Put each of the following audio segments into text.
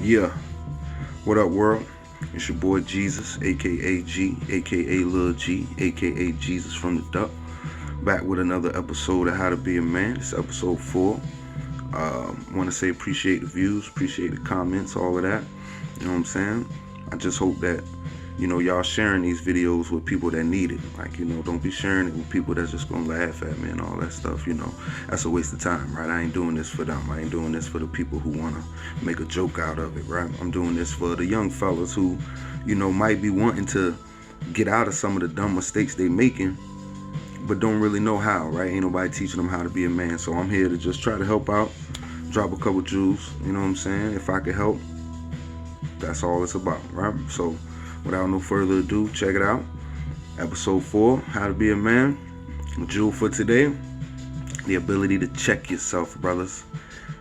Yeah, what up, world? It's your boy Jesus, aka G, aka Lil G, aka Jesus from the Duck. Back with another episode of How to Be a Man. It's episode 4. Want to say appreciate the views, appreciate the comments, all of that. You know what I'm saying? I just hope that y'all sharing these videos with people that need it. Like, don't be sharing it with people that's just gonna laugh at me and all that stuff. That's a waste of time, right? I ain't doing this for them. I ain't doing this for the people who wanna make a joke out of it, right? I'm doing this for the young fellas who, might be wanting to get out of some of the dumb mistakes they making, but don't really know how, right? Ain't nobody teaching them how to be a man. So I'm here to just try to help out, drop a couple jewels, you know what I'm saying? If I could help, that's all it's about, right? So without no further ado, check it out. Episode 4, How to Be a Man. Jewel for today, the ability to check yourself, brothers.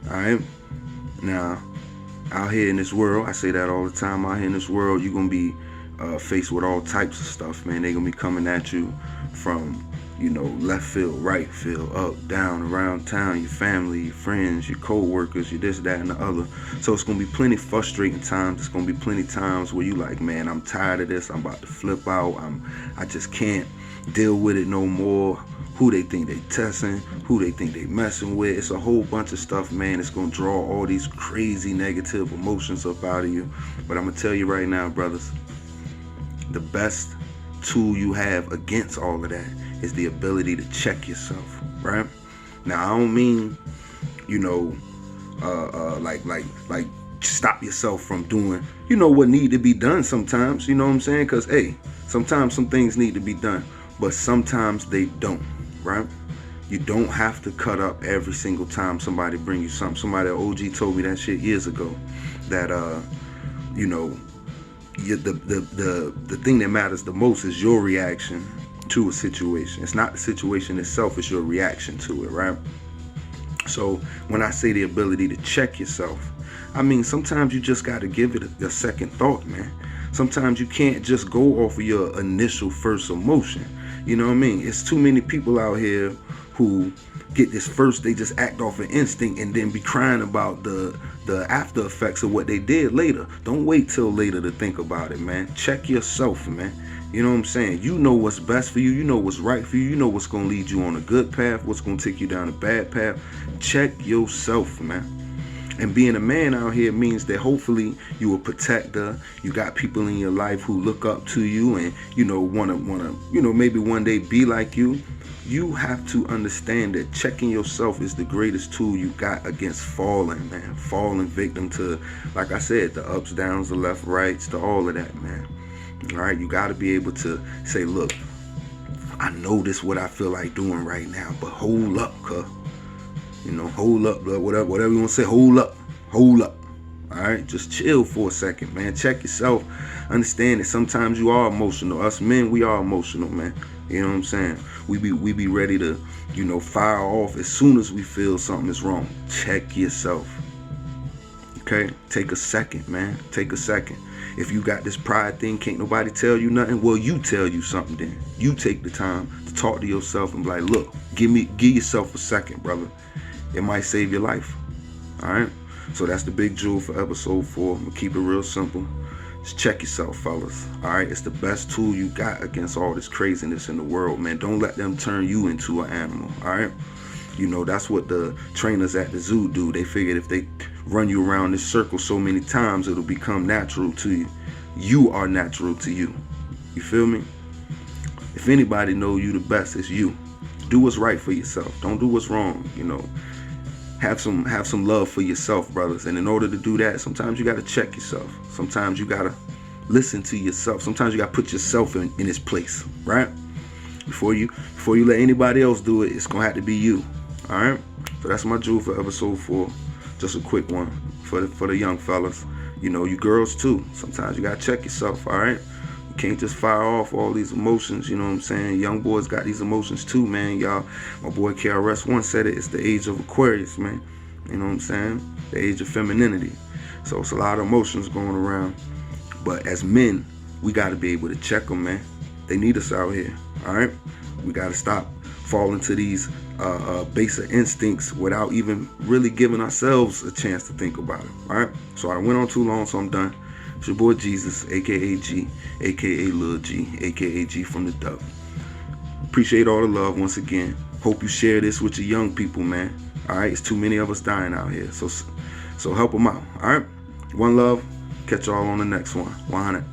Alright? Now, out here in this world, I say that all the time, out here in this world, you're going to be faced with all types of stuff, man. They're going to be coming at you from, left field, right field, up, down, around town, your family, your friends, your co-workers, your this, that, and the other. So it's going to be plenty frustrating times. It's going to be plenty times where you like, man, I'm tired of this. I'm about to flip out. I just can't deal with it no more. Who they think they testing, who they think they messing with. It's a whole bunch of stuff, man. It's going to draw all these crazy negative emotions up out of you. But I'm going to tell you right now, brothers, the best tool you have against all of that is the ability to check yourself, right? Now, I don't mean, like stop yourself from doing, what need to be done sometimes, you know what I'm saying? Because, hey, sometimes some things need to be done, but sometimes they don't, right? You don't have to cut up every single time somebody bring you something. Somebody at OG told me that shit years ago, that, the thing that matters the most is your reaction to a situation. It's not the situation itself, it's your reaction to it, right? So when I say the ability to check yourself, I mean sometimes you just got to give it a second thought, man. Sometimes you can't just go off of your initial first emotion. You know what I mean? It's too many people out here who get this first, they just act off an instinct and then be crying about the after effects of what they did later. Don't wait till later to think about it, man. Check yourself, man. You know what I'm saying? You know what's best for you. You know what's right for you. You know what's going to lead you on a good path, what's going to take you down a bad path. Check yourself, man. And being a man out here means that hopefully you a protector. You got people in your life who look up to you and, wanna, maybe one day be like you. You have to understand that checking yourself is the greatest tool you got against falling, man. Falling victim to, like I said, the ups, downs, the left, rights, to all of that, man. All right, you got to be able to say, look, I know this what I feel like doing right now, but hold up, cuz. Hold up, whatever you want to say, hold up. All right, just chill for a second, man. Check yourself. Understand that sometimes you are emotional. Us men, we are emotional, man. You know what I'm saying? We be ready to, fire off as soon as we feel something is wrong. Check yourself. Okay? Take a second, man. Take a second. If you got this pride thing, can't nobody tell you nothing, well, you tell you something then. You take the time to talk to yourself and be like, look, give yourself a second, brother. It might save your life. All right? So that's the big jewel for episode 4. I'm going to keep it real simple. Just check yourself, fellas. All right? It's the best tool you got against all this craziness in the world, man. Don't let them turn you into an animal. All right? That's what the trainers at the zoo do. They figured if they run you around this circle so many times, it'll become natural to you. You are natural to you. You feel me? If anybody know you the best, it's you. Do what's right for yourself. Don't do what's wrong, Have some love for yourself, brothers. And in order to do that, sometimes you got to check yourself. Sometimes you got to listen to yourself. Sometimes you got to put yourself in its place, right? Before you let anybody else do it, it's going to have to be you. All right? So that's my jewel for episode 4. Just a quick one for the young fellas. You girls too. Sometimes you got to check yourself, all right? You can't just fire off all these emotions, you know what I'm saying? Young boys got these emotions too, man, y'all. My boy KRS once said it, it's the age of Aquarius, man. You know what I'm saying? The age of femininity. So it's a lot of emotions going around. But as men, we got to be able to check them, man. They need us out here, all right? We got to stop falling to these basic instincts without even really giving ourselves a chance to think about it. All right. So I went on too long, so I'm done. It's your boy Jesus, aka G, aka Lil G, aka G from the Dove. Appreciate all the love once again. Hope you share this with your young people, man. All right. It's too many of us dying out here. So help them out. All right. One love. Catch y'all on the next one. 100.